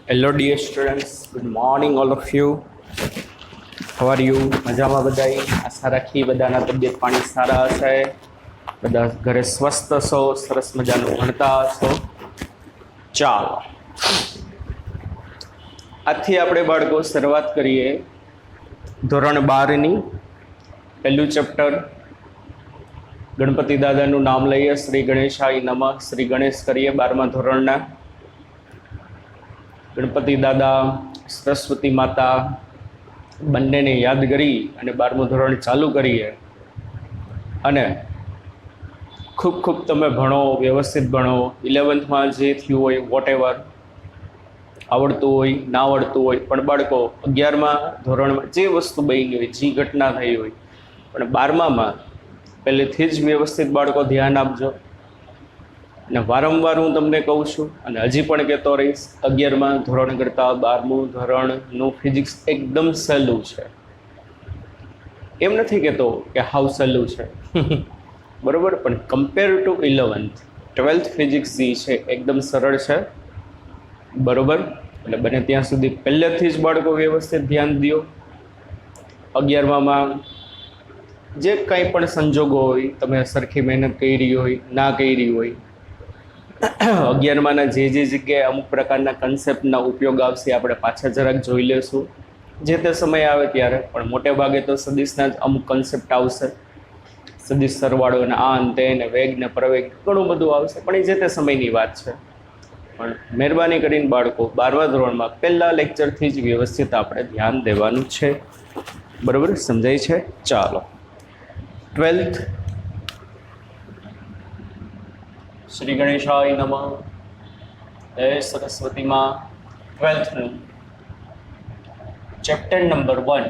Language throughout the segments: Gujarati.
Hello, dear students. Good morning, all of you. How are you? મજામાં બધાય? આશા રાખી બધાના તબિયત પાણી સારા હશે, બધા ઘરે સ્વસ્થ હશો, સરસ મજાનું ભણતા હશો. ચાલો, આજથી આપણે બાળકો શરૂઆત કરીએ ધોરણ 12ની પહેલું ચેપ્ટર. ગણપતિ દાદાનું નામ લઈએ, શ્રી ગણેશાય નમઃ. શ્રી ગણેશ કરીએ 12મા ધોરણના. ગણપતિ દાદા, સરસ્વતી માતા બંનેને યાદ કરી અને 12મું ધોરણ ચાલુ કરીએ. અને ખૂબ ખૂબ તમે ભણો, વ્યવસ્થિત ભણો. 11થમાં જે થયું હોય વોટ એવર, આવડતું હોય ના આવડતું હોય, પણ બાળકો 11મા ધોરણમાં જે વસ્તુ બની હોય, જે ઘટના થઈ હોય, પણ 12મામાં પહેલેથી જ વ્યવસ્થિત બાળકો ધ્યાન આપજો. અને વારંવાર હું તમને કહું છું અને હજી પણ કહેતો રહીશ, 11મા ધોરણ કરતાં 12મું ધોરણનું ફિઝિક્સ એકદમ સહેલું છે. એમ નથી કહેતો કે હાવ સહેલું છે બરાબર, પણ કમ્પેર ટુ 12th ફિઝિક્સ જે છે એકદમ સરળ છે બરાબર. એટલે બને ત્યાં સુધી પહેલેથી જ બાળકો વ્યવસ્થિત ધ્યાન દો. 11મામાં જે કંઈ પણ સંજોગો હોય, તમે સરખી મહેનત કરી હોય ના કરી હોય, 11માના જે જગ્યાએ અમુક પ્રકારના કન્સેપ્ટના ઉપયોગ આવશે આપણે પાછા જરાક જોઈ લેશું જે તે સમય આવે ત્યારે. પણ મોટે ભાગે તો સદિશના જ અમુક કન્સેપ્ટ આવશે. સદિશ સરવાળો ને આ અંતે ને વેગ ને પ્રવેગ ઘણું બધું આવશે, પણ એ જે તે સમયની વાત છે. પણ મહેરબાની કરીને બાળકો 12મા ધોરણમાં પહેલા લેક્ચરથી જ વ્યવસ્થિત આપણે ધ્યાન દેવાનું છે બરાબર. સમજાય છે? ચાલો, 12th શ્રી ગણેશાય નમઃ. જય સરસ્વતીમાં 12થનું ચેપ્ટર નંબર 1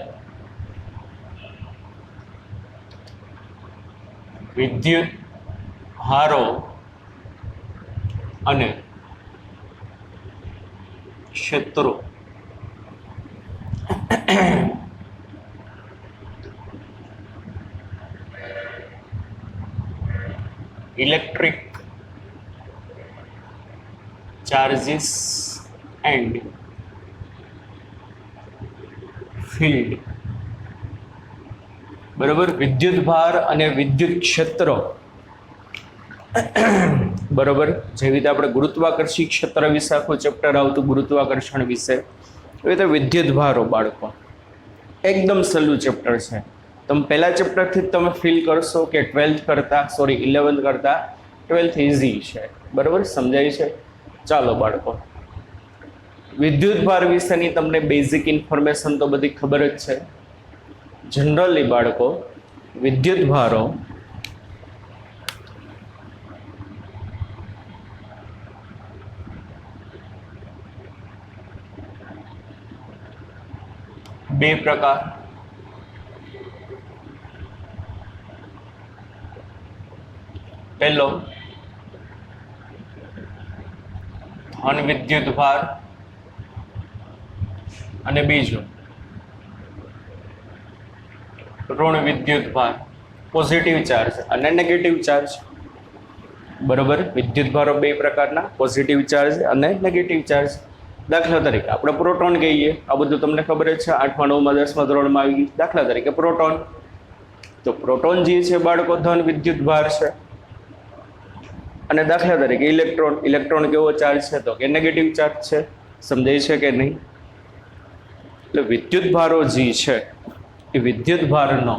વિદ્યુત હારો અને ક્ષેત્રો. ઇલેક્ટ્રિક ચાર્જીસ એન્ડ ફિલ્ડ બરાબર. વિદ્યુત ભાર અને વિદ્યુત ક્ષેત્ર બરાબર. જેવી રીતે આપણે ગુરુત્વાકર્ષી ક્ષેત્ર વિશે આખું ચેપ્ટર આવતું, ગુરુત્વાકર્ષણ વિશે, એવી રીતે વિદ્યુત ભારો બાળકો એકદમ સહેલું ચેપ્ટર છે. તમે પહેલા ચેપ્ટરથી જ તમે ફીલ કરશો કે 11th કરતાં 12th ઇઝી છે બરાબર. સમજાય છે? ચાલો બાળકો, વિદ્યુત ભાર વિશેની તમને બેઝિક ઇન્ફોર્મેશન તો બધી ખબર જ છે. જનરલી બાળકો વિદ્યુત ભારો બે પ્રકાર. પહેલો ધન વિદ્યુત ભાર અને બીજો ઋણ વિદ્યુત ભાર, પોઝિટિવ ચાર્જ અને નેગેટિવ ચાર્જ બરાબર. વિદ્યુત ભારો બે પ્રકારના, પોઝિટિવ ચાર્જ અને નેગેટિવ ચાર્જ. દાખલા તરીકે આપણે પ્રોટોન કહીએ, આ બધું તમને ખબર જ છે, 8મા 9મા 10મા ધોરણમાં આવી ગયું. દાખલા તરીકે પ્રોટોન, તો પ્રોટોન જે છે બાળકો ધન વિદ્યુત ભાર છે. અને દાખલા તરીકે ઇલેક્ટ્રોન કેવો ચાર્જ છે? તો કે નેગેટિવ ચાર્જ છે. સમજાય છે કે નહીં? એટલે વિદ્યુત ભારો જે છે એ વિદ્યુત ભારનો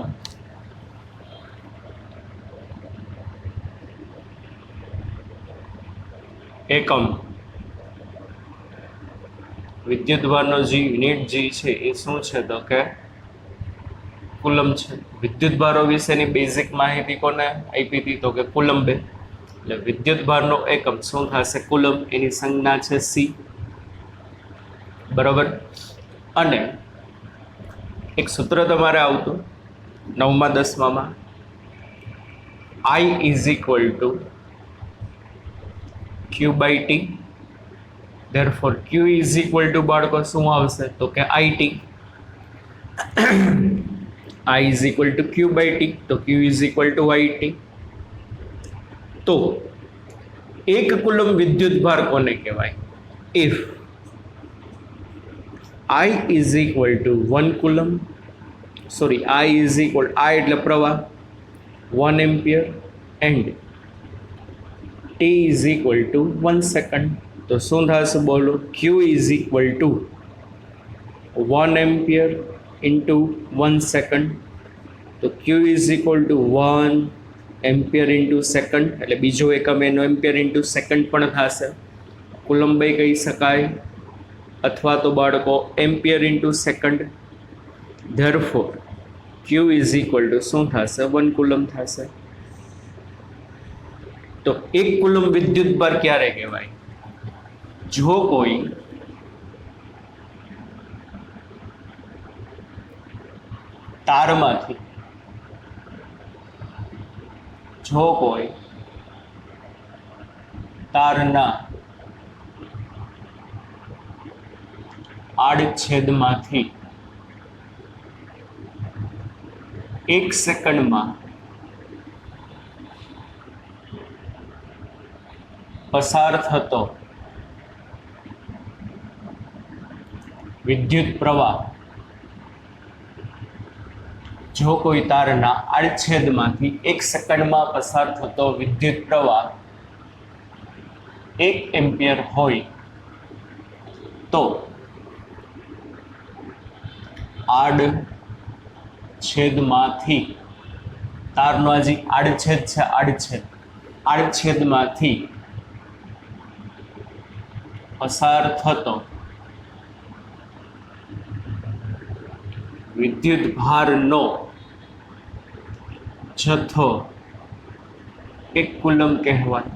એકમ, વિદ્યુત ભારનો જે યુનિટ જે છે એ શું છે? તો કે કુલમ છે. વિદ્યુત ભારો વિશેની બેઝિક માહિતી કોને આપી હતી? તો કે કુલંબે. એટલે વિદ્યુત ભારનો એકમ શું થશે? કુલમ. એની સંજ્ઞા છે સી બરાબર. અને એક સૂત્ર તમારે આવતું 9મા 10મામાં, I is equal to Q by T. therefore Q is equal to બાળકો શું આવશે? તો કે IT. I is equal to Q by T, તો Q is equal to IT. તો એક કુલમ વિદ્યુત ભાર કોને કહેવાય? If I is equal to 1 coulomb, sorry I is equal, I એટલે પ્રવાહ 1 ampere and T is equal to 1 second. તો શું થશે બોલો? Q is equal to 1 ampere into 1 second. તો Q is equal to 1 ampere into second, એટલે બીજો એકમ એનો એમ્પિયર ઇન્ટુ સેકન્ડ પણ થશે. કુલંબાઈ કહી શકાય અથવા તો બાળકો ampere into second. Therefore Q is equal two શું થશે? 1 કુલમ થશે. તો 1 કુલમ વિદ્યુત ભાર ક્યારે કહેવાય? જો કોઈ તારમાંથી તારના આડછેદમાંથી 1 સેકન્ડમાં પસાર થતો વિદ્યુત પ્રવાહ, જો કોઈ તારના આડછેદમાંથી 1 સેકન્ડમાં પસાર થતો વિદ્યુત પ્રવાહ 1 એમ્પિયર હોય તો આડછેદમાંથી, તારનો હજી આડછેદ છે, આડછેદમાંથી પસાર થતો વિદ્યુત ભારનો જથ્થો 1 કુલમ કહેવાય.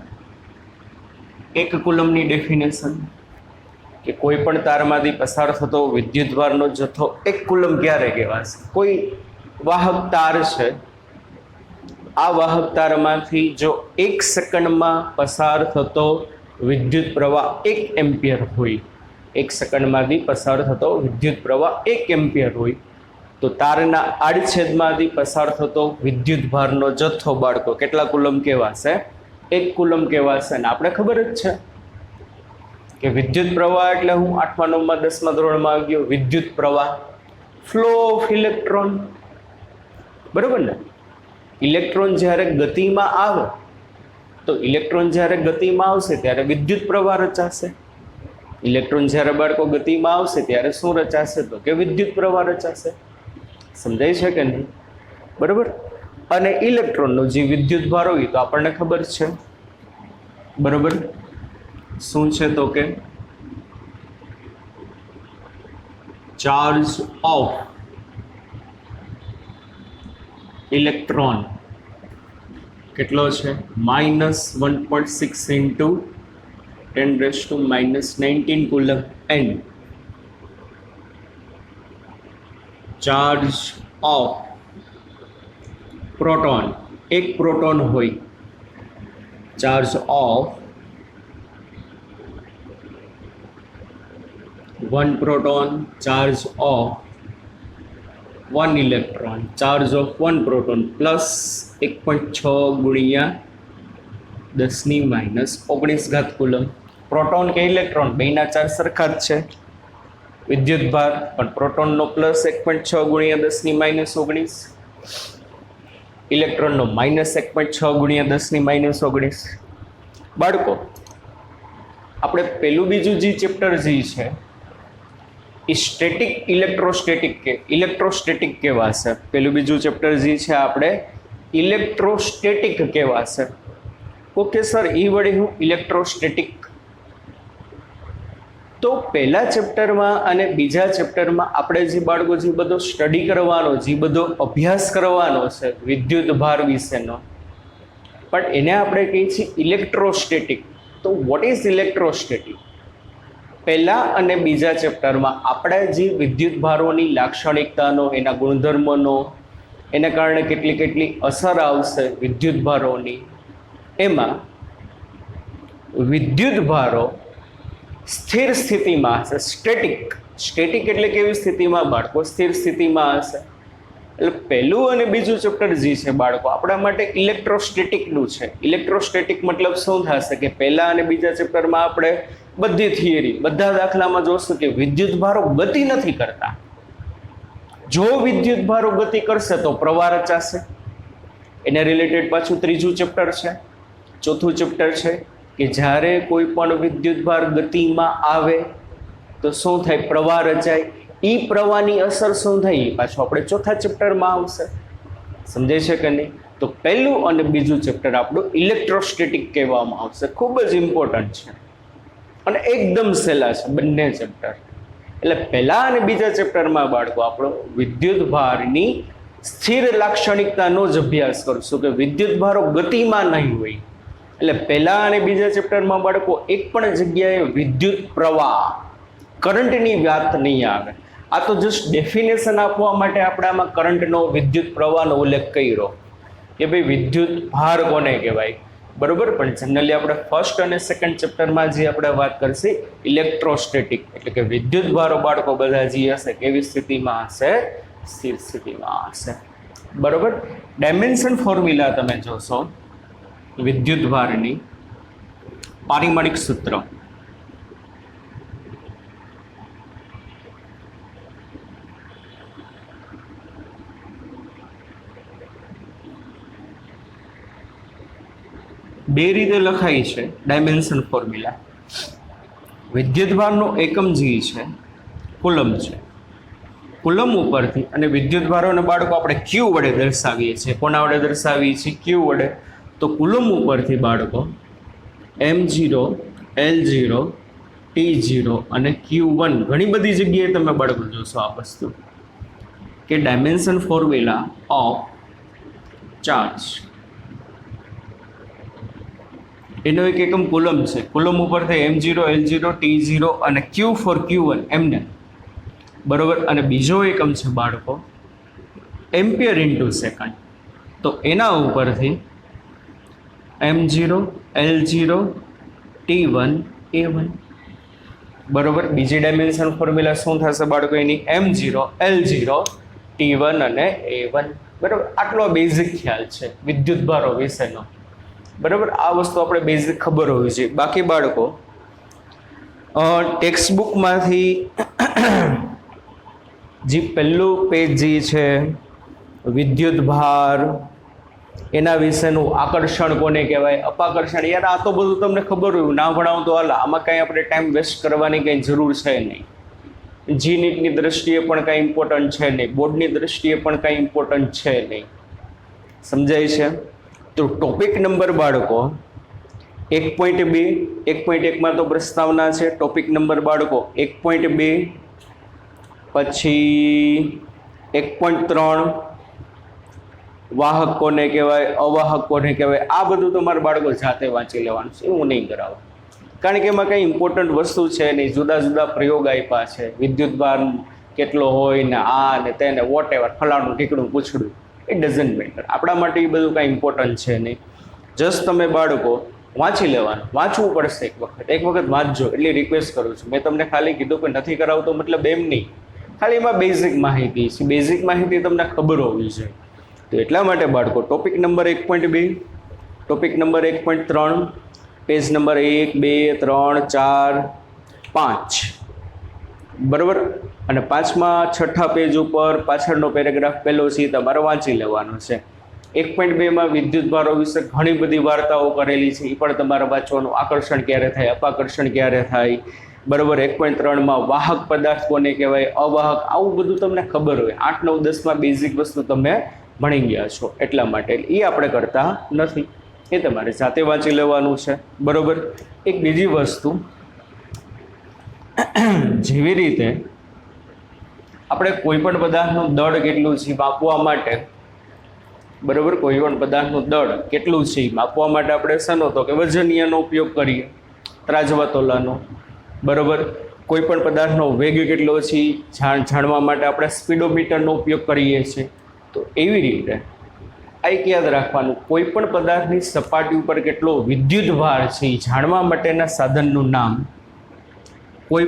1 કુલમની ડેફિનેશન કે કોઈ પણ તારમાંથી પસાર થતો વિદ્યુત ભારનો જથ્થો 1 કુલમ ક્યારે કહેવાશે? કોઈ વાહક તાર છે, આ વાહક તારમાંથી જો 1 સેકન્ડમાં પસાર થતો વિદ્યુત પ્રવાહ 1 એમ્પિયર હોય, 1 સેકન્ડમાંથી પસાર થતો વિદ્યુત પ્રવાહ 1 એમ્પિયર હોય, તો તારના આડછેદમાંથી પસાર થતો વિદ્યુત ભારનો જથ્થો બાળકો કેટલા કુલમ કહેવાશે? 1 કુલમ કહેવાશે. અને આપણે ખબર જ છે કે વિદ્યુત પ્રવાહ એટલે હું 8મા 9મા 10મા ધોરણમાં આવી ગયો. વિદ્યુત પ્રવાહ, ફ્લો ઓફ ઇલેક્ટ્રોન, બરોબર ને? ઇલેક્ટ્રોન જ્યારે ગતિમાં આવે તો ઇલેક્ટ્રોન જ્યારે ગતિમાં આવશે ત્યારે વિદ્યુત પ્રવાહ રચાશે. ઇલેક્ટ્રોન જ્યારે બાળકો ગતિમાં આવશે ત્યારે શું રચાશે? તો કે વિદ્યુત પ્રવાહ રચાશે. સમજાય છે કે નહીં? બરોબર. અને ઇલેક્ટ્રોનનો જે વિદ્યુત ભાર હોય તો આપણને ખબર છે, બરોબર, શું છે? તો કે ચાર્જ ઓફ ઇલેક્ટ્રોન કેટલો છે? -1.6 into 10⁻⁻19 coulomb. And charge of proton, 1 proton હોય, charge of 1 proton, charge of 1 electron, charge of 1 proton plus 1.6 ગુણ્યા 10⁻⁻19 કુલમ. પ્રોટોન કે ઇલેક્ટ્રોન બેના ચાર્જ સરખા જ છે, વિદ્યુત ભાર પણ પ્રોટોનનો પ્લસ 1.6 ગુણ્યા 10⁻⁻19, ઇલેક્ટ્રોનનો -1.6 ગુણ્યા 10⁻⁻19. બાળકો આપણે પેલું બીજું જે ચેપ્ટર જે છે એ સ્ટેટિક ઇલેક્ટ્રોસ્ટેટિક કહેવાશે. પેલું બીજું ચેપ્ટર જે છે આપણે ઇલેક્ટ્રોસ્ટેટિક કહેવાશે. ઓકે સર, એ વડે હું ઇલેક્ટ્રોસ્ટેટિક. તો પહેલા ચેપ્ટરમાં અને બીજા ચેપ્ટરમાં આપણે જે બાળકો જે બધો સ્ટડી કરવાનો, જે બધો અભ્યાસ કરવાનો છે વિદ્યુત ભાર વિશેનો, પણ એને આપણે કહીએ છીએ ઇલેક્ટ્રોસ્ટેટિક. તો વોટ ઇઝ ઇલેક્ટ્રોસ્ટેટિક? પહેલા અને બીજા ચેપ્ટરમાં આપણે જે વિદ્યુત ભારોની લાક્ષણિકતાનો, એના ગુણધર્મોનો, એના કારણે કેટલી અસર આવશે વિદ્યુત ભારોની, એમાં વિદ્યુત ભારો સ્થિર સ્થિતિમાં હશે. સ્ટેટિક એટલે કેવી સ્થિતિમાં બાળકો? સ્થિર સ્થિતિમાં હશે. એટલે પહેલું અને બીજું ચેપ્ટર જે છે બાળકો આપણા માટે ઇલેક્ટ્રોસ્ટેટિકનું છે. ઇલેક્ટ્રોસ્ટેટિક મતલબ શું થશે કે પહેલા અને બીજા ચેપ્ટરમાં આપણે બધી થિયરી, બધા દાખલામાં જોશું કે વિદ્યુત ભારો ગતિ નથી કરતા. જો વિદ્યુત ભારો ગતિ કરશે તો પ્રવાહ રચાશે. એને રિલેટેડ પાછું ત્રીજું ચેપ્ટર છે. ચોથું ચેપ્ટર છે કે જ્યારે કોઈ પણ વિદ્યુત ભાર ગતિમાં આવે તો શું થાય? પ્રવાહ રચાય. એ પ્રવાહની અસર શું થાય? પાછું આપણે ચોથા ચેપ્ટરમાં આવશે. સમજાય છે કે નહીં? તો પહેલું અને બીજું ચેપ્ટર આપણું ઇલેક્ટ્રોસ્ટેટિક કહેવામાં આવશે. ખૂબ જ ઇમ્પોર્ટન્ટ છે અને એકદમ સહેલા છે બંને ચેપ્ટર. એટલે પહેલા અને બીજા ચેપ્ટરમાં બાળકો આપણો વિદ્યુત ભારની સ્થિર લાક્ષણિકતાનો જ અભ્યાસ કરશું કે વિદ્યુત ભારો ગતિમાં નહીં હોય. એટલે પહેલા અને બીજા ચેપ્ટરમાં બાળકો એક પણ જગ્યાએ વિદ્યુત પ્રવાહ, કરંટની વાત નહીં આવે. આ તો જસ્ટ ડેફિનેશન આપવા માટે આપણે આમાં કરંટનો, વિદ્યુત પ્રવાહનો ઉલ્લેખ કર્યો કે ભાઈ વિદ્યુત ભાર કોને કહેવાય, બરોબર. પણ જનરલી આપણે ફર્સ્ટ અને સેકન્ડ ચેપ્ટરમાં જે આપણે વાત કરશે ઇલેક્ટ્રોસ્ટેટિક, એટલે કે વિદ્યુત ભારો બાળકો બધા જે હશે કેવી સ્થિતિમાં હશે? સ્થિર સ્થિતિમાં હશે, બરોબર. ડાયમેન્શન ફોર્મ્યુલા તમે જોશો વિદ્યુત ભારની, પારિમાણિક સૂત્ર બે રીતે લખાય છે. ડાયમેન્શન ફોર્મ્યુલા, વિદ્યુતભારનો એકમ જે છે કુલમ છે. કુલમ ઉપરથી અને વિદ્યુતભારોને બાળકો આપણે ક્યુ વડે દર્શાવીએ છીએ. કોના વડે દર્શાવીએ છીએ? ક્યુ વડે. તો કુલમ ઉપરથી બાળકો M0, L0, T0 અને Q1 ઘણી બધી જગ્યાએ તમે બાળકો જોશો આ વસ્તુ કે ડાયમેન્શન ફોર્મ્યુલા ઓફ ચાર્જ, એનો એક એકમ કુલમ છે. કુલમ ઉપરથી M0, L0, T0 અને Q for Q1 એમને, બરોબર. અને બીજો એકમ છે બાળકો એમ્પિયર ઇન્ટુ સેકન્ડ. તો એના ઉપરથી M0, L0, T1, A1, બરોબર. બીજી ડાયમેન્શન ફોર્મ્યુલા શું થશે બાળકો? એની M0, L0, T1 અને A1, બરોબર. આટલો બેઝિક ખ્યાલ છે વિદ્યુત ભારો વિશેનો, બરાબર. આ વસ્તુ આપણે બેઝિક ખબર હોવી જોઈએ. બાકી બાળકો ટેક્સ્ટ બુકમાંથી જે પહેલું પેજ જે છે વિદ્યુત ભાર, એના વિશેનું આકર્ષણ કોને કહેવાય, અપાકર્ષણ, યાર આ તો બધું તમને ખબર હોય, ના ભણાવું તો હાલ. આમાં કાંઈ આપણે ટાઈમ વેસ્ટ કરવાની કંઈ જરૂર છે નહીં. જી નીટની દ્રષ્ટિએ પણ કાંઈ ઇમ્પોર્ટન્ટ છે નહીં, બોર્ડની દ્રષ્ટિએ પણ કાંઈ ઇમ્પોર્ટન્ટ છે નહીં. સમજાય છે? તો ટોપિક નંબર બાળકો 1.2, 1.1માં તો પ્રસ્તાવના છે. ટોપિક નંબર બાળકો 1.2, પછી 1.3 વાહક કોને કહેવાય, અવાહક કોને કહેવાય, આ બધું તમારે બાળકો જાતે વાંચી લેવાનું છે. હું નહીં કરાવું, કારણ કે એમાં કંઈ ઇમ્પોર્ટન્ટ વસ્તુ છે નહીં. જુદા જુદા પ્રયોગ આપ્યા છે, વિદ્યુત ભાર કેટલો હોય ને આ ને તેને વોટ એવર, ફલાણું ઢીકણું પૂછડું, ઇટ ડઝન્ટ મેટર. આપણા માટે એ બધું કાંઈ ઇમ્પોર્ટન્ટ છે નહીં. જસ્ટ તમે બાળકો વાંચી લેવાનું, વાંચવું પડશે એક વખત વાંચજો એટલી રિક્વેસ્ટ કરું છું. મેં તમને ખાલી કીધું કે નથી કરાવતો મતલબ એમ નહીં, ખાલી એમાં બેઝિક માહિતી છે. બેઝિક માહિતી તમને ખબર હોવી જોઈએ. તો એટલા માટે બાળકો topic number 1.2, topic number 1.3, page number 1, 2, 3, 4, 5, બરાબર. અને છઠ્ઠા પેજ ઉપર પાછળનો પેરેગ્રાફ પહેલો છે તમારે વાંચી લેવાનો છે. 1.2માં વિદ્યુત ભારો વિશે ઘણી બધી વાર્તાઓ કરેલી છે, એ પણ તમારે વાંચવાનું. આકર્ષણ ક્યારે થાય, અપાકર્ષણ ક્યારે થાય, બરાબર. 1.3માં વાહક પદાર્થ કોને કહેવાય, અવાહક, આવું બધું તમને ખબર હોય. 8, 9, 10માં બેઝિક વસ્તુ તમે ભણી ગયા છો, એટલા માટે એ આપણે કરતા નથી. એ તમારે જાતે વાંચી લેવાનું છે, બરાબર. એક બીજી વસ્તુ, જેવી રીતે આપણે કોઈ પણ પદાર્થનું દળ કેટલું છે માપવા માટે, બરાબર, કોઈ પણ પદાર્થનું દળ કેટલું છે માપવા માટે આપણે શાનો તો કે વજનિયાનો ઉપયોગ કરીએ, ત્રાજવા તોલાનો, બરાબર. કોઈ પણ પદાર્થનો વેગ કેટલો છે જાણવા માટે આપણે સ્પીડોમીટરનો ઉપયોગ કરીએ છીએ. તો એવી રીતે આ એક યાદ રાખવાનું, કોઈ પણ પદાર્થની સપાટી ઉપર કેટલો વિદ્યુત ભાર છે એ જાણવા માટેના સાધનનું નામ કોઈ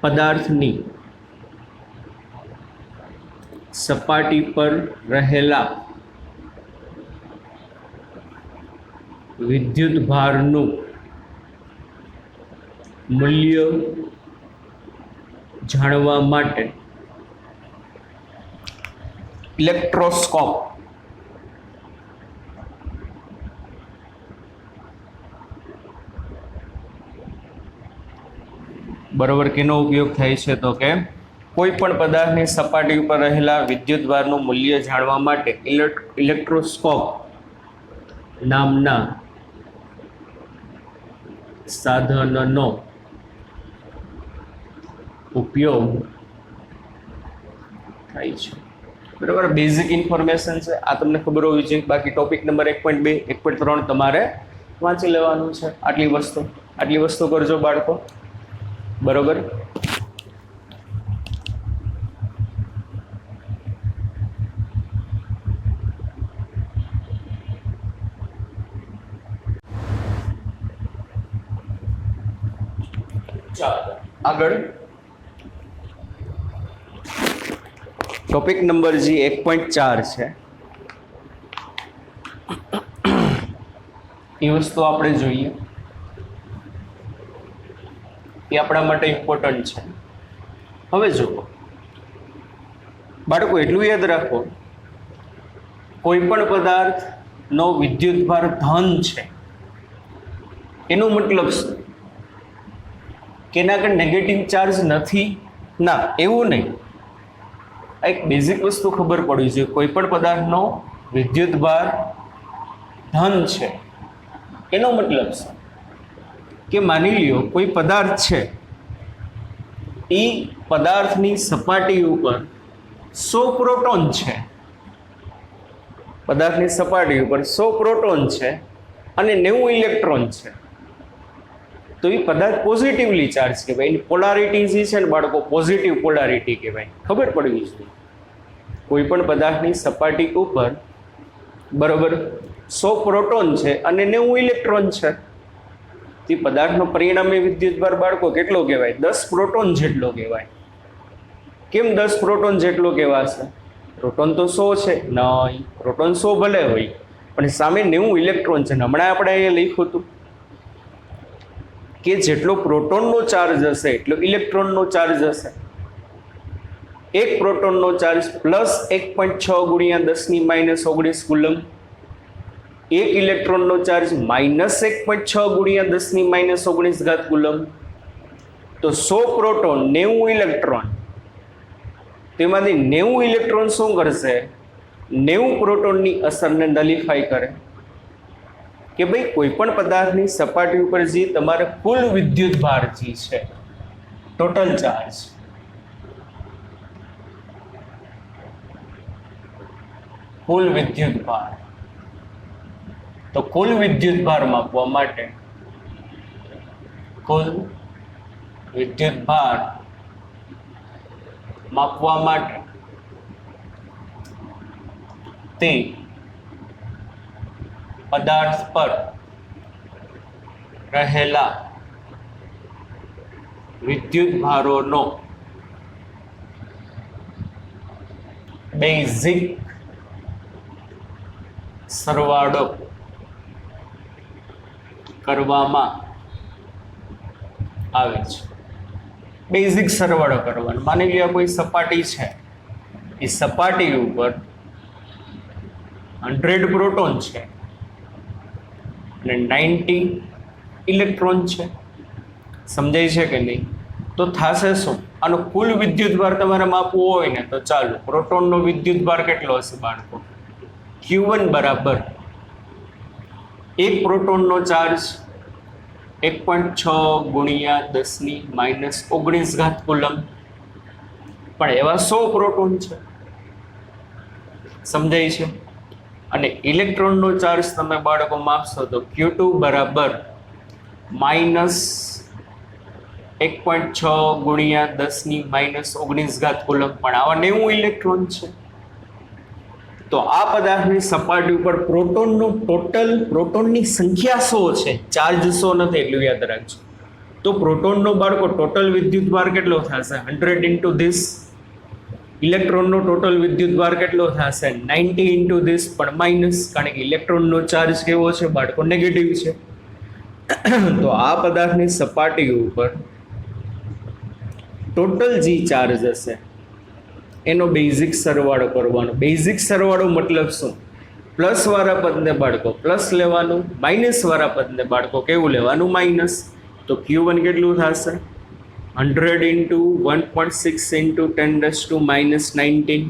પદાર્થની સપાટી પર રહેલા વિદ્યુત ભારનું મૂલ્ય જાણવા માટે ઇલેક્ટ્રોસ્કોપ બરોબર કેનો ઉપયોગ થાય છે? તો કે કોઈ પણ પદાર્થની સપાટી ઉપર રહેલા વિદ્યુત ભારનું મૂલ્ય જાણવા માટે ઇલેક્ટ્રોસ્કોપ નામના સાધનનો ઉપયોગ થાય છે. બરાબર, બેઝિક ઇન્ફોર્મેશન છે, આ તમને ખબર હોવી જોઈએ. બાકી ટોપિક નંબર 1.2 1.3 તમારે વાંચી લેવાનું છે. આટલી વસ્તુ કરજો બાળકો. બરોબર, ચાલો આગળ ટોપિક નંબર 1.4 છે. એ વસ્તુ આપણે જોઈએ, એ આપણા માટે ઇમ્પોર્ટન્ટ છે. હવે જુઓ બાળકો, એટલું યાદ રાખો, કોઈ પણ પદાર્થનો વિદ્યુતભાર ધન છે એનો મતલબ શું? કે એના આગળ નેગેટિવ ચાર્જ નથી? ના, એવું નહીં. આ એક બેઝિક વસ્તુ ખબર પડવી જોઈએ. કોઈ પણ પદાર્થનો વિદ્યુતભાર ધન છે એનો મતલબ શું? કે માની લ્યો કોઈ પદાર્થ છે, એ પદાર્થની સપાટી ઉપર 100 પ્રોટોન છે. પદાર્થની સપાટી ઉપર 100 પ્રોટોન છે અને 90 ઇલેક્ટ્રોન છે. તો એ પદાર્થ પોઝિટિવલી ચાર્જ કહેવાય. એની પોલારિટી જે છે ને બાળકો, પોઝિટિવ પોલારિટી કહેવાય. ખબર પડવી જોઈએ. કોઈ પણ પદાર્થની સપાટી ઉપર બરોબર 100 પ્રોટોન છે અને 90 ઇલેક્ટ્રોન છે. તે પદાર્થનો પરિણામી વિદ્યુતભાર બાળકો કેટલો કહેવાય? 10 પ્રોટોન જેટલો કહેવાય. કેમ 10 પ્રોટોન જેટલો કહેવાશે? પ્રોટોન તો 100 છે. નહીં, પ્રોટોન 100 ભલે હોય, પણ સામે 90 ઇલેક્ટ્રોન છે. હમણાં આપણે અહીંયા લખ્યું હતું કે જેટલો પ્રોટોનનો ચાર્જ હશે એટલો ઇલેક્ટ્રોનનો ચાર્જ હશે. એક પ્રોટોનનો ચાર્જ પ્લસ 1.6 ગુણ્યા 10⁻19 કુલમ, એક ઇલેક્ટ્રોનનો ચાર્જ માઇનસ 1.6 ગુણ્યા 10⁻19 કુલમ. તો 100 પ્રોટોન 90 ઇલેક્ટ્રોન, તેમાંથી 90 ઇલેક્ટ્રોન શું કરશે? 90 પ્રોટોનની અસરને નલિફાઈ કરે. કે ભાઈ કોઈ પણ પદાર્થની સપાટી ઉપર જે તમારે કુલ વિદ્યુત ભાર જે છે, ટોટલ ચાર્જ, કુલ વિદ્યુત ભાર, તો કુલ વિદ્યુત ભાર માપવા માટે તે પદાર્થ પર રહેલા વિદ્યુત ભારોનો બેઝિક સરવાળો કરવામાં આવે છે. બેઝિક સરવાળો કરવાનો. માની લો કોઈ સપાટી છે, એ સપાટી ઉપર 100 પ્રોટોન છે અને 90 ઇલેક્ટ્રોન છે. સમજાય છે કે નહીં? તો થશે શું? આનો કુલ વિદ્યુતભાર તમારે માપવો હોય ને તો ચાલો, પ્રોટોનનો વિદ્યુતભાર કેટલો હશે બાળકો? Q1 બરાબર એક પ્રોટોનનો ચાર્જ 1.6 ગુણ્યા 10⁻19 કુલમ. પણ એવા 100 પ્રોટોન છે. સમજાય છે? અને ઇલેક્ટ્રોનનો ચાર્જ તમે બાળકો માપશો તો Q2 બરાબર -1.6 ગુણ્યા 10⁻19 કુલમ. પણ આવા 90 ઇલેક્ટ્રોન છે. તો આ પદાર્થની સપાટી ઉપર પ્રોટોનની સંખ્યા 100 છે, ચાર્જ 100 નથી, એટલું યાદ રાખજો. તો પ્રોટોનનો બાળકો ટોટલ વિદ્યુત ભાર કેટલો થશે? 100 ઇન્ટુ ધીસ. ઇલેક્ટ્રોનનો ટોટલ વિદ્યુત ભાર કેટલો થશે? 90 ઇન્ટુ ધીસ, પણ માઇનસ, કારણ કે ઇલેક્ટ્રોનનો ચાર્જ કેવો છે બાળકો? નેગેટિવ છે. તો આ પદાર્થની સપાટી ઉપર ટોટલ જે ચાર્જ હશે એનો બેઝિક સરવાળો કરવાનો. બેઝિક સરવાળો મતલબ શું? પ્લસ વાળા પદને બાળકો પ્લસ લેવાનું, માઇનસ વાળા પદને બાળકો કેવું લેવાનું? માઇનસ. તો Q1 કેટલું થશે? 100 ઇન્ટુ 1.6 ઇન્ટુ 10⁻⁻19.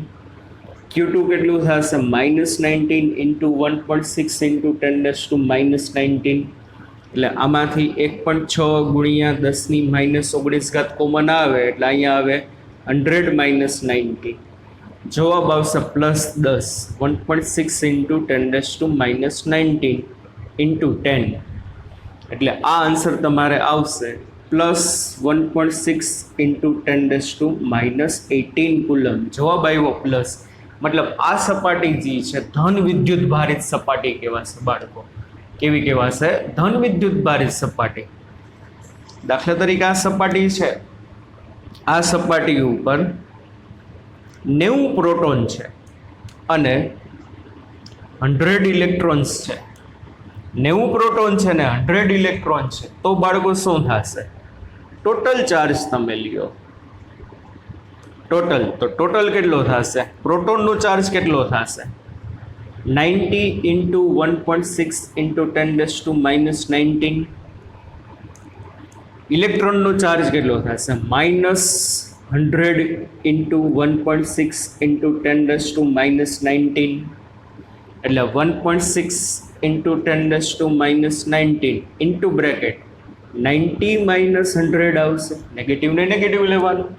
Q2 કેટલું થશે? -19 ઇન્ટુ 1.6 ઇન્ટુ 10⁻⁻19. એટલે આમાંથી 1.6 ગુણ્યા 10⁻−19 કોમન આવે એટલે અહીંયા આવે 100 - 90. જવાબ આવશે +10. 1.6 ઇન્ટુ 10⁻⁻19 ઇન્ટુ 10. એટલે આ આન્સર તમારે આવશે +1.6 ઇન્ટુ 10⁻18 કુલમ. જવાબ આવ્યો પ્લસ. મતલબ આ સપાટી જે છે ધન વિદ્યુત ભારિત સપાટી કહેવાશે બાળકો. કેવી કહેવાશે? ધન વિદ્યુત ભારિત સપાટી. દાખલા તરીકે આ સપાટી છે, આ સપાટી ઉપર 90 પ્રોટોન છે અને 100 ઇલેક્ટ્રોન્સ છે. 90 પ્રોટોન છે ને 100 ઇલેક્ટ્રોન છે, તો બાળકો શું થશે? ટોટલ ચાર્જ તમે લ્યો ટોટલ, તો ટોટલ કેટલો થશે? પ્રોટોનનો ચાર્જ કેટલો થશે? 90 ઇન્ટુ 1.6 ઇન્ટુ 10⁻⁻19. ઇલેક્ટ્રોનનો ચાર્જ કેટલો થશે? -100 ઇન્ટુ 1.6 ઇન્ટુ 10⁻⁻19. એટલે 1.6 ઇન્ટુ 10⁻⁻19 ઇન્ટુ બ્રેકેટ 90 - 100 આવશે. નેગેટિવને નેગેટિવ લેવાનું.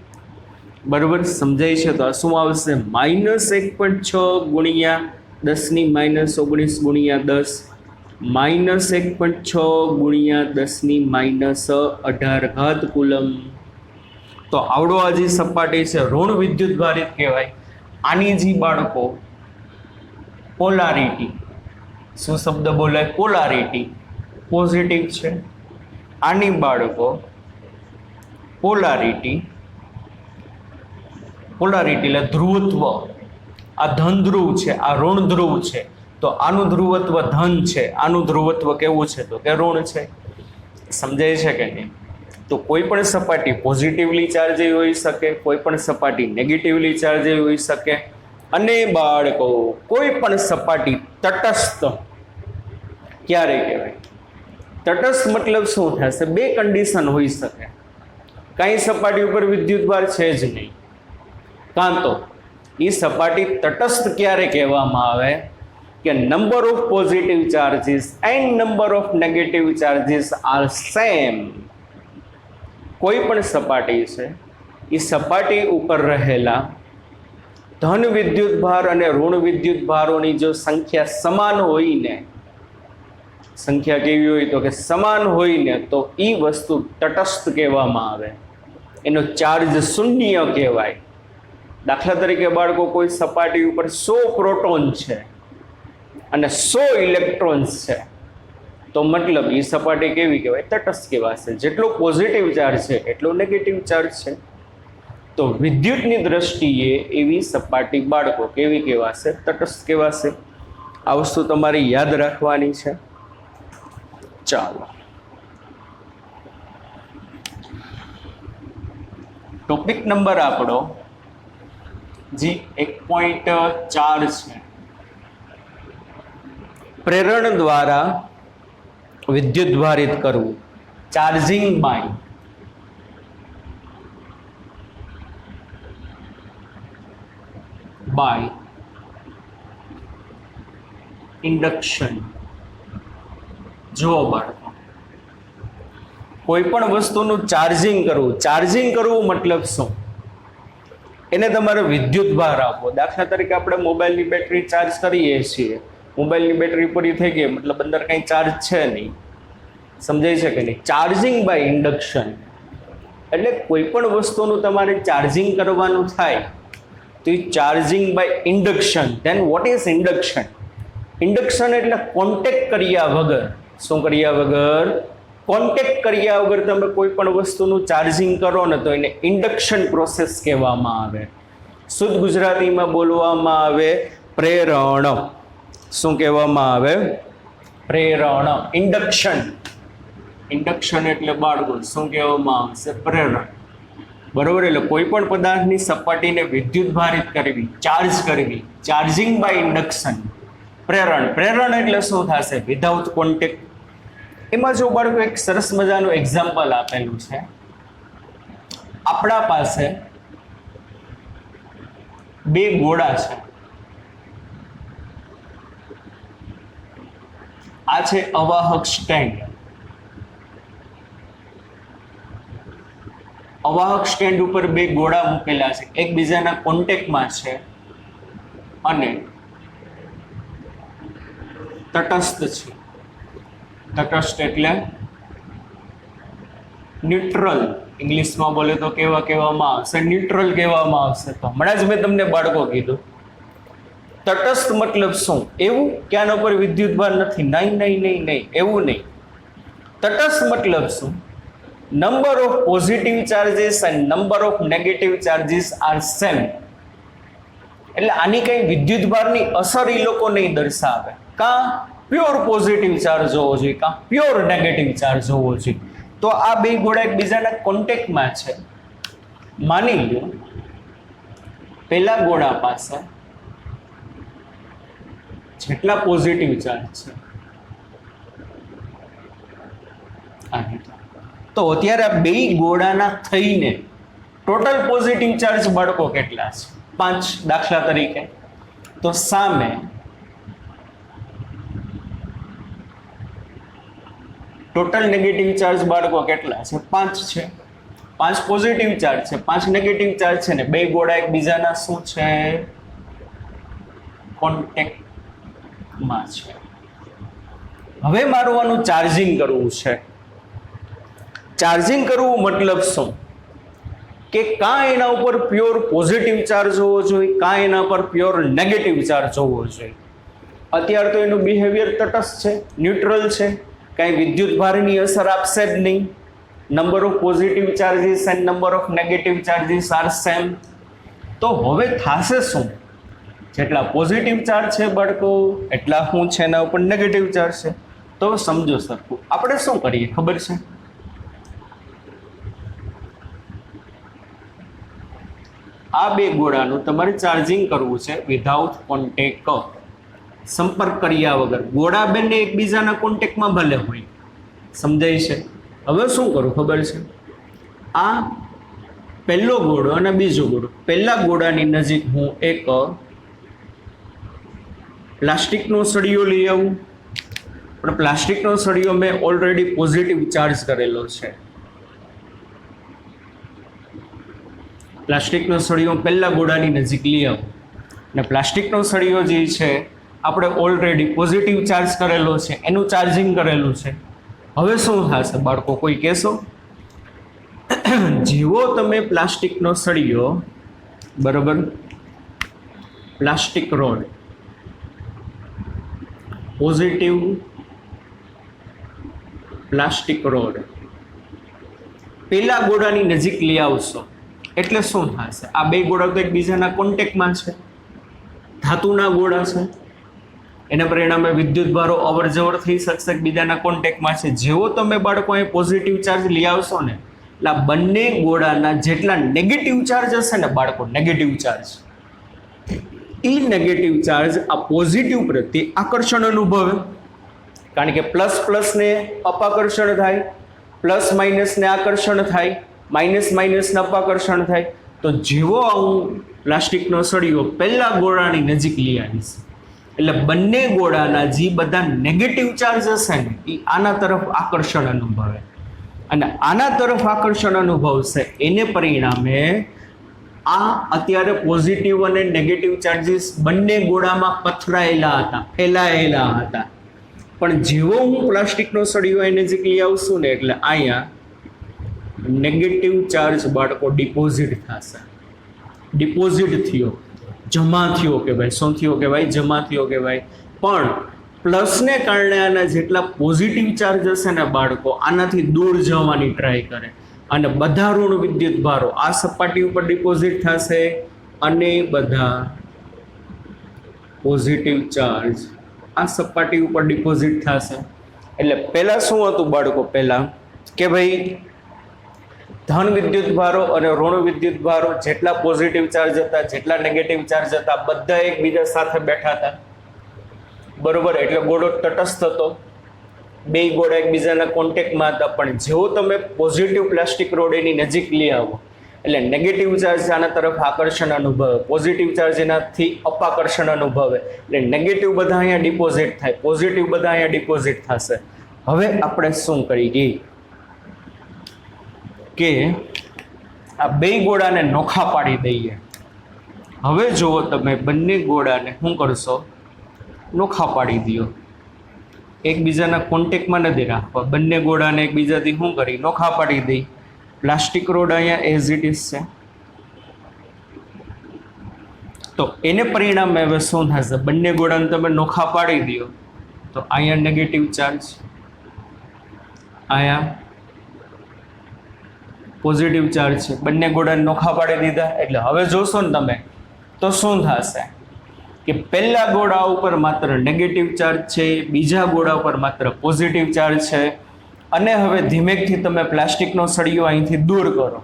બરાબર સમજાય છે? તો આ શું આવશે? -1.6 ગુણ્યા 10⁻⁻19 ગુણ્યા 10, -1.6 ગુણ્યા 10⁻18 કુલમ. તો આવડો આ જે સપાટી છે ઋણ વિદ્યુત ભારિત કહેવાય. આની જે બાળકો પોલારિટી, શું શબ્દ બોલાય? પોલારિટી પોઝિટિવ છે. આની બાળકો પોલારિટી એટલે ધ્રુવત્વ. આ ધન ધ્રુવ છે, આ ઋણ ધ્રુવ છે. તો આનું ધ્રુવત્વ ધન છે, આનું ધ્રુવત્વ કેવું છે? તો કે ઋણ છે. સમજાય છે કે નહીં? તો કોઈ પણ સપાટી પોઝિટિવલી ચાર્જેજ હોઈ શકે, કોઈ પણ સપાટી નેગેટિવલી ચાર્જેજ હોઈ શકે. અને બાળકો કોઈ પણ સપાટી તટસ્થ ક્યારે કહેવાય? તટસ્થ મતલબ શું થશે? બે કન્ડિશન હોઈ શકે. કાંઈ સપાટી ઉપર વિદ્યુતભાર છે જ નહીં, કાં તો એ સપાટી તટસ્થ ક્યારે કહેવામાં આવે? કે number of positive charges and number of negative charges are same. કોઈ પણ સપાટી છે, એ સપાટી ઉપર રહેલા ધન વિદ્યુત ભાર અને ઋણ વિદ્યુત ભારોની જો સંખ્યા સમાન હોય ને, સંખ્યા કેવી હોય? તો કે સમાન હોય ને, તો એ વસ્તુ તટસ્થ કહેવામાં આવે. એનો ચાર્જ શૂન્ય કહેવાય. દાખલા તરીકે બાળકો કોઈ સપાટી ઉપર 100 પ્રોટોન છે અને 100 ઇલેક્ટ્રોન્સ છે, તો મતલબ એ સપાટી કેવી કહેવાય? તટસ્થ કહેવાશે. જેટલો પોઝિટિવ ચાર્જ છે એટલો નેગેટિવ ચાર્જ છે. તો વિદ્યુતની દ્રષ્ટિએ એવી સપાટી બાળકો કેવી કહેવાશે? તટસ્થ કહેવાશે. આ વસ્તુ તમારે યાદ રાખવાની છે. ચાલો, ટોપિક નંબર આપણો જે 1.4 છે. પ્રેરણ દ્વારા વિદ્યુત ભારિત કરવું. Charging by induction. જુઓ બાળકો, કોઈ પણ વસ્તુનું ચાર્જિંગ કરવું. ચાર્જિંગ કરવું મતલબ શું? એને તમારે વિદ્યુત ભાર આપો. દાખલા તરીકે આપણે મોબાઈલની બેટરી ચાર્જ કરીએ છીએ, મોબાઈલની બેટરી પૂરી થઈ ગઈ મતલબ અંદર કંઈ ચાર્જ છે નહીં. સમજાય છે કે નહીં? ચાર્જિંગ બાય ઇન્ડક્શન એટલે કોઈ પણ વસ્તુનું તમારે ચાર્જિંગ કરવાનું થાય તો એ charging by induction. Then what is induction? Induction એટલે કોન્ટેક્ટ કર્યા વગર. શું કર્યા વગર? કોન્ટેક્ટ કર્યા વગર તમે કોઈ પણ વસ્તુનું ચાર્જિંગ કરો ને તો એને ઇન્ડક્શન પ્રોસેસ કહેવામાં આવે. શુદ્ધ ગુજરાતીમાં બોલવામાં આવે પ્રેરણ. શું કહેવામાં આવે? પ્રેરણ. ઇન્ડક્શન. ઇન્ડક્શન એટલે બાળકો શું કહેવામાં આવશે? પ્રેરણ. બરોબર. એટલે કોઈ પણ પદાર્થની સપાટીને વિદ્યુત ભારિત કરવી, ચાર્જ કરવી, ચાર્જિંગ બાય ઇન્ડક્શન. પ્રેરણ. પ્રેરણ એટલે શું થશે? Without contact. એમાં જો બાળકો એક સરસ મજાનું એક્ઝામ્પલ આપેલું છે. આપણા પાસે બે ગોળા છે. આ છે અવાહક સ્ટેન્ડ. અવાહક સ્ટેન્ડ ઉપર બે ગોળા મૂકેલા છે, એકબીજાના કોન્ટેક્ટમાં છે અને તટસ્થ છે. તટસ્થ એટલે ન્યુટ્રલ. ઇંગ્લિશમાં બોલે તો કેવા કહેવામાં આવશે? ન્યુટ્રલ કહેવામાં આવશે. તો હમણાં જ મેં તમને બાળકો કીધું તટસ્થ મતલબ શું? એવું કે આના ઉપર વિદ્યુત ભાર નથી? નહીં નહીં નહીં નહીં, એવું નહીં. તટસ્થ મતલબ શું? Number of positive charges and number of negative charges are same. એટલે આની કઈ વિદ્યુત ભારની અસર એ લોકો નહીં દર્શાવે. કાં પ્યોર પોઝિટિવ ચાર્જ હોવો જોઈએ, કાં પ્યોર નેગેટિવ ચાર્જ હોવો જોઈએ. તો આ બે ગોળા એકબીજાના કોન્ટેક્ટમાં છે. માની લો પેલા ગોળા પાસે જેટલા પોઝિટિવ ચાર્જ છે તો અત્યારે આ બે ગોળાના થઈને ટોટલ પોઝિટિવ ચાર્જ બાળકો કેટલા છે? 5 દાખલા તરીકે. તો સામે ટોટલ નેગેટિવ ચાર્જ બાળકો કેટલા છે? 5 છે. 5 પોઝિટિવ ચાર્જ છે, 5 નેગેટિવ ચાર્જ છે ને બે ગોળા એકબીજાના શું છે? કોન્ટેક્ટમાં છે. હવે મારું આનું ચાર્જિંગ કરવું છે. ચાર્જિંગ કરવું મતલબ શું? કે કાં એના ઉપર પ્યોર પોઝિટિવ ચાર્જ હોવો જોઈએ, કાં એના પર પ્યોર નેગેટિવ ચાર્જ હોવો જોઈએ. અત્યારે તો એનું બિહેવિયર તટસ્થ છે, ન્યુટ્રલ છે, કાંઈ વિદ્યુત ભારની અસર આપશે જ નહીં. Number of positive charges and number of negative charges are same. તો હવે થશે શું? જેટલા પોઝિટિવ ચાર્જ છે બાળકો એટલા શું છે એના ઉપર નેગેટિવ ચાર્જ છે. તો સમજો સરખું. આપણે શું કરીએ ખબર છે? આ બે ગોળાનું તમારે ચાર્જિંગ કરવું છે વિધાઉટ કોન્ટેક્ટ. સંપર્ક કર્યા વગર. ગોળા બંને એકબીજાના કોન્ટેક્ટમાં ભલે હોય. સમજાય છે? હવે શું કરું ખબર છે? આ પહેલો ગોળો અને બીજો ગોળો. પહેલા ગોળાની નજીક હું એક પ્લાસ્ટિકનો સળિયો લઈ આવું. પણ પ્લાસ્ટિકનો સળિયો મેં ઓલરેડી પોઝિટિવ ચાર્જ કરેલો છે. પ્લાસ્ટિકનો સળિયો પહેલા ગોળાની નજીક લઈ આવું અને પ્લાસ્ટિકનો સળિયો જે છે આપણે ઓલરેડી પોઝિટિવ ચાર્જ કરેલો છે, એનું ચાર્જિંગ કરેલું છે. હવે શું થશે બાળકો? કોઈ કહેશો? જેવો તમે પ્લાસ્ટિકનો સળિયો, બરોબર, plastic road positive plastic road પેલા ગોળાની નજીક લઈ આવશો એટલે શું થશે? આ બે ગોળા તો એકબીજાના કોન્ટેક્ટમાં છે, ધાતુના ગોળા છે, એના પરિણામે વિદ્યુત ભારો અવર જવર થઈ શકશે, એકબીજાના કોન્ટેક્ટમાં છે. જેવો તમે બાળકો અહીં પોઝિટિવ ચાર્જ લઈ આવશો ને એટલે આ બંને ગોળાના જેટલા નેગેટિવ ચાર્જ હશે ને બાળકો, નેગેટિવ ચાર્જ, એ નેગેટિવ ચાર્જ આ પોઝિટિવ પ્રત્યે આકર્ષણ અનુભવે. કારણ કે પ્લસ પ્લસને અપાકર્ષણ થાય, પ્લસ માઇનસને આકર્ષણ થાય, માઇનસ માઇનસને અપાકર્ષણ થાય. તો જેવો હું પ્લાસ્ટિકનો સળિયો પહેલા ગોળાની નજીક લઈ આવીશ એટલે બંને ગોળાના જે બધા નેગેટિવ ચાર્જ હશે ને એ આના તરફ આકર્ષણ અનુભવે અને આના તરફ આકર્ષણ અનુભવશે. એને પરિણામે આ અત્યારે પોઝિટિવ અને નેગેટિવ ચાર્જીસ બંને ગોળામાં પથરાયેલા હતા, ફેલાયેલા હતા. પણ જેવો હું પ્લાસ્ટિકનો સળિયો એ નજીક લઈ આવશું ને એટલે અહીંયા નેગેટિવ ચાર્જ બાળકો ડિપોઝિટ થશે. ડિપોઝિટ થયો, જમા થયો કે ભાઈ, શું થયો કે ભાઈ? જમા થયો કે ભાઈ. પણ પ્લસને કારણે આના જેટલા પોઝિટિવ ચાર્જ હશે ને બાળકો આનાથી દૂર જવાની ટ્રાય કરે અને બધા ઋણ વિદ્યુત ભારો આ સપાટી ઉપર ડિપોઝિટ થશે અને બધા પોઝિટિવ ચાર્જ આ સપાટી ઉપર ડિપોઝિટ થશે. એટલે પહેલાં શું હતું બાળકો? પહેલાં કે ભાઈ ધન વિદ્યુત ભારો અને ઋણ વિદ્યુત ભારો જેટલા પોઝિટિવ ચાર્જ હતા, જેટલા નેગેટિવ ચાર્જ હતા, બધા એકબીજા સાથે બેઠા હતા, બરોબર? એટલે ગોળો તટસ્થ હતો, બે ગોળા એકબીજાના કોન્ટેક્ટમાં હતા. પણ જેવો તમે પોઝિટિવ પ્લાસ્ટિક રોડ એની નજીક લઈ આવો એટલે નેગેટિવ ચાર્જ આના તરફ આકર્ષણ અનુભવે, પોઝિટિવ ચાર્જ એનાથી અપાકર્ષણ અનુભવે. એટલે નેગેટિવ બધા અહીંયા ડિપોઝિટ થાય, પોઝિટિવ બધા અહીંયા ડિપોઝિટ થશે. હવે આપણે શું કરીએ કે આ બે ગોળાને નોખા પાડી દઈએ. હવે જુઓ તમે બંને ગોળાને શું કરશો? નોખા પાડી દો. એકબીજાના કોન્ટેક્ટમાં નથી રાખવા, બંને ગોળાને એકબીજાથી શું કરી નોખા પાડી દઈ. પ્લાસ્ટિક રોડ અહીંયા એઝ ઇટ ઇઝ છે. તો એને પરિણામે હવે શું થશે? બંને ગોળાને તમે નોખા પાડી દો તો અહીંયા નેગેટિવ ચાર્જ, અહીંયા પોઝિટિવ ચાર્જ છે. બંને ગોળાને નોખા પાડી દીધા એટલે હવે જોશો ને તમે તો શું થશે કે પહેલા ગોળા ઉપર માત્ર નેગેટિવ ચાર્જ છે, બીજા ગોળા ઉપર માત્ર પોઝિટિવ ચાર્જ છે. અને હવે ધીમેકથી તમે પ્લાસ્ટિકનો સળિયો અહીંથી દૂર કરો,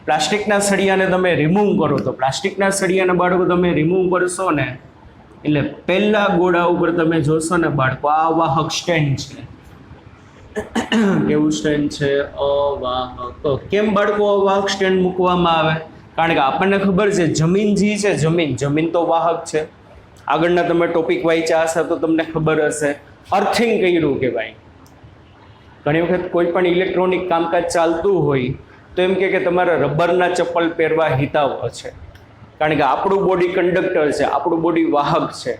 પ્લાસ્ટિકના સળિયાને તમે રિમૂવ કરો. તો પ્લાસ્ટિકના સળિયાને બાળકો તમે રિમૂવ કરશો ને એટલે પહેલા ગોળા ઉપર તમે જોશો ને બાળકો આ અવાહક સ્ટેન્ડ છે. કેવું સ્ટેન્ડ છે? અવાહક. કેમ બાળકો અવાહક સ્ટેન્ડ મૂકવામાં આવે? કારણ કે આપણને ખબર છે જમીન જે છે, જમીન તો વાહક છે. આગળના તમે ટોપિક વાંચ્યા હશે તો તમને ખબર હશે અર્થિંગ કર્યું કે ભાઈ ઘણી વખત કોઈ પણ ઇલેક્ટ્રોનિક કામકાજ ચાલતું હોય તો એમ કે તમારે રબરના ચપ્પલ પહેરવા હિતાવ છે. કારણ કે આપણું બોડી કંડક્ટર છે, આપણું બોડી વાહક છે.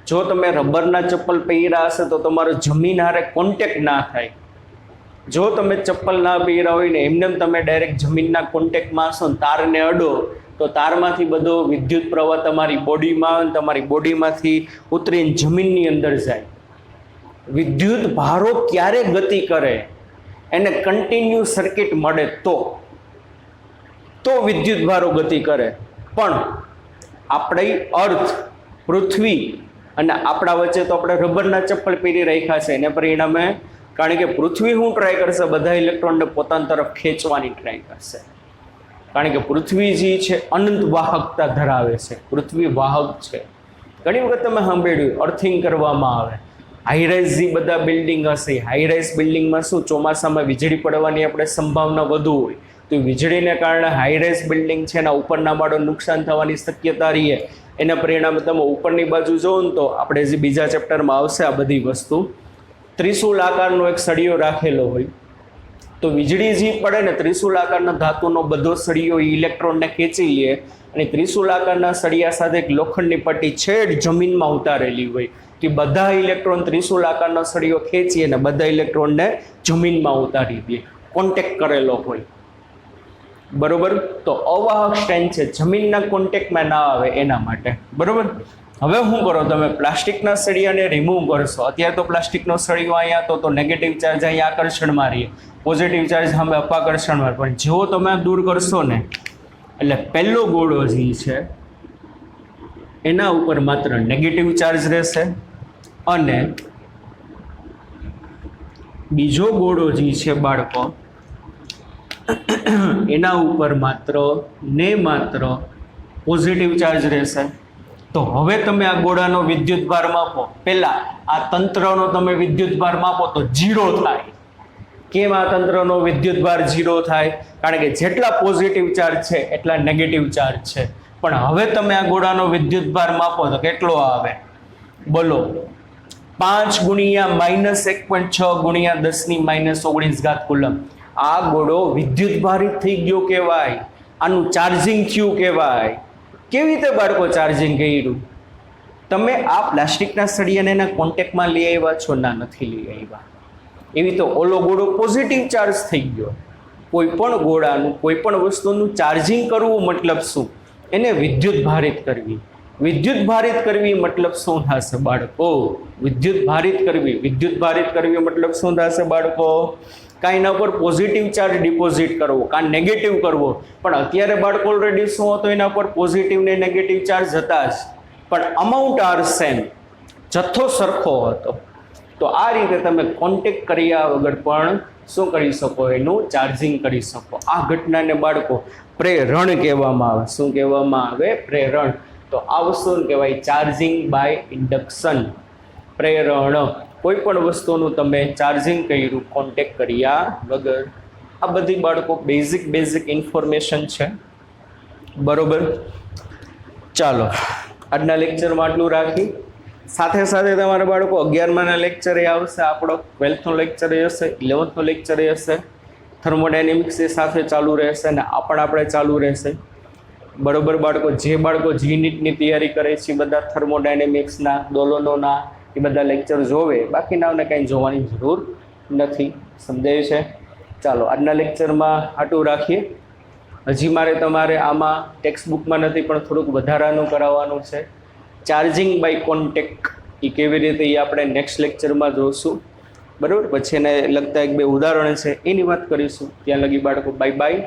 જો તમે રબરના ચપ્પલ પહેર્યા હશે તો તમારો જમીન હારે કોન્ટેક્ટ ના થાય. જો તમે ચપ્પલ ના પહેર્યા હોય ને એમને તમે ડાયરેક્ટ જમીનના કોન્ટેક્ટમાં હશો ને તારને અડો તો તારમાંથી બધો વિદ્યુત પ્રવાહ તમારી બોડીમાં, તમારી બોડીમાંથી ઉતરીને જમીનની અંદર જાય. વિદ્યુત ભારો ક્યારે ગતિ કરે? એને કન્ટિન્યુ સર્કિટ મળે તો વિદ્યુત ભારો ગતિ કરે. પણ આપણી અર્થ, પૃથ્વી અને આપણા વચ્ચે તો આપણે રબરના ચપ્પલ પહેરી રાખ્યા છે. એને પરિણામે કારણ કે પૃથ્વી શું ટ્રાય કરશે? બધા ઇલેક્ટ્રોનને પોતાની તરફ ખેંચવાની ટ્રાય કરશે. કારણ કે પૃથ્વી જે છે અનંત વાહકતા ધરાવે છે, પૃથ્વી વાહક છે. ઘણી વખત તમે સાંભળ્યું અર્થિંગ કરવામાં આવે. હાઈરાઇઝ જે બધા બિલ્ડિંગ હશે, હાઈરાઇઝ બિલ્ડિંગમાં શું ચોમાસામાં વીજળી પડવાની આપણે સંભાવના વધુ હોય તો વીજળીને કારણે હાઈરાઇઝ બિલ્ડિંગ છે એના ઉપરના માળો નુકસાન થવાની શક્યતા રહે. એના પરિણામે તમે ઉપરની બાજુ જોવો ને તો આપણે જે બીજા ચેપ્ટરમાં આવશે આ બધી વસ્તુ, ત્રિશુલ આકારનો એક સળિયો રાખેલો હોય તો વીજળી જે પડે ને ત્રિશુલ આકારના ધાતુનો બધો સળિયો ઇલેક્ટ્રોનને ખેંચી લે અને ત્રિશુલ આકારના સળિયા સાથે એક લોખંડની પટ્ટી છેડ જમીનમાં ઉતારેલી હોય કે બધા ઇલેક્ટ્રોન ત્રિશુલ આકારનો સળિયો ખેંચી અને બધા ઇલેક્ટ્રોનને જમીનમાં ઉતારી દે, કોન્ટેક્ટ કરેલો હોય. બરોબર? તો અવાહક સ્ટેન્ડ છે, જમીનના કોન્ટેક્ટમાં ના આવે એના માટે. બરોબર? હવે શું કરો તમે? પ્લાસ્ટિકના સળિયાને રિમૂવ કરશો. અત્યારે તો પ્લાસ્ટિકનો સળિયો અહીંયા તો નેગેટિવ ચાર્જ અહીંયા આકર્ષણમાં રહે, પોઝિટિવ ચાર્જ સામે અપાકર્ષણમાં. પણ જેવો તમે દૂર કરશો ને એટલે પહેલો ગોળો જે છે એના ઉપર માત્ર નેગેટિવ ચાર્જ રહેશે અને બીજો ગોળો જે છે બાળકો એના ઉપર માત્ર પોઝિટિવ ચાર્જ રહેશે. તો હવે તમે આ ગોળાનો વિદ્યુત ભાર માપો. પહેલા આ તંત્રનો તમે વિદ્યુત ભાર માપો તો 0 થાય. કેમ આ તંત્રનો વિદ્યુત ભાર 0 થાય? કારણ કે જેટલા પોઝિટિવ ચાર્જ છે એટલા નેગેટિવ ચાર્જ છે. પણ હવે તમે આ ગોળાનો વિદ્યુત ભાર માપો તો કેટલો આવે? બોલો. 5 ગુણ્યા -1.6 ગુણ્યા 10⁻−19 કુલમ. આ ગોળો વિદ્યુત ભારિત થઈ ગયો કહેવાય, આનું ચાર્જિંગ થયું કહેવાય. કેવી રીતે બાળકો ચાર્જિંગ કર્યું? તમે આ પ્લાસ્ટિકના સળિયાને એના કોન્ટેક્ટમાં લઈ આવ્યા છો? ના, નથી લઈ આવ્યા. એવી તો ઓલો ગોળો પોઝિટિવ ચાર્જ થઈ ગયો. કોઈ પણ ગોળાનું, કોઈ પણ વસ્તુનું ચાર્જિંગ કરવું મતલબ શું? એને વિદ્યુત ભારિત કરવી. વિદ્યુત ભારિત કરવી મતલબ શું થશે બાળકો? વિદ્યુત ભારિત કરવી મતલબ શું થશે બાળકો? કાંઈ એના ઉપર પોઝિટિવ ચાર્જ ડિપોઝિટ કરવો, કાં નેગેટિવ કરવો. પણ અત્યારે બાળકો ઓલરેડી શું હતો, એના પર પોઝિટિવ ને નેગેટિવ ચાર્જ હતા જ, પણ અમાઉન્ટ આર સેમ, જથ્થો સરખો હતો. તો આ રીતે તમે કોન્ટેક્ટ કર્યા વગર પણ શું કરી શકો, એનું ચાર્જિંગ કરી શકો. આ ઘટનાને બાળકો પ્રેરણ કહેવામાં આવે. શું કહેવામાં આવે? પ્રેરણ. તો આ વસ્તુને કહેવાય ચાર્જિંગ બાય ઇન્ડક્શન, પ્રેરણ. કોઈ પણ વસ્તુનું તમે ચાર્જિંગ કર્યું કોન્ટેક્ટ કર્યા વગર. આ બધી બાળકો બેઝિક ઇન્ફોર્મેશન છે, બરોબર. ચાલો આજના લેક્ચરમાં આટલું રાખી. સાથે સાથે તમારા બાળકો 11માના લેક્ચરે આવશે, આપણો 12થનો લેક્ચર હશે, 11થનો લેક્ચર હશે, થર્મોડાયનેમિક્સ એ સાથે ચાલુ રહેશે અને આપણે ચાલુ રહેશે, બરોબર બાળકો. જે બાળકો જી નીટની તૈયારી કરે છે બધા થર્મોડાયનેમિક્સના, દોલનોના એ બધા લેક્ચર જોવે, બાકીનાઓને કાંઈ જોવાની જરૂર નથી. સમજાય છે? ચાલો આજના લેક્ચરમાં આટલું રાખીએ. હજી મારે તમારે આમાં ટેક્સ્ટ બુકમાં નથી પણ થોડુંક વધારાનું કરાવવાનું છે. ચાર્જિંગ બાય કોન્ટેક્ટ એ કેવી રીતે એ આપણે નેક્સ્ટ લેક્ચરમાં જોઈશું, બરાબર. પછી એને લગતા 1-2 ઉદાહરણ છે એની વાત કરીશું. ત્યાં લગી બાળકો bye bye,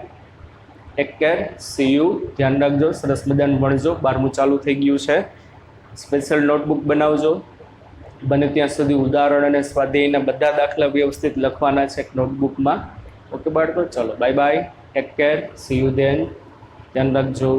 take care, C you. ધ્યાન રાખજો, સરસ મજાનું ભણજો. 12મું ચાલુ થઈ ગયું છે. સ્પેશિયલ નોટબુક બનાવજો. બને ત્યાં સુધી ઉદાહરણ અને સ્વાધ્યાયના બધા દાખલા વ્યવસ્થિત લખવાના છે નોટબુકમાં. ઓકે બાળકો, ચલો bye bye, take care, C you. ધ્યાન રાખજો.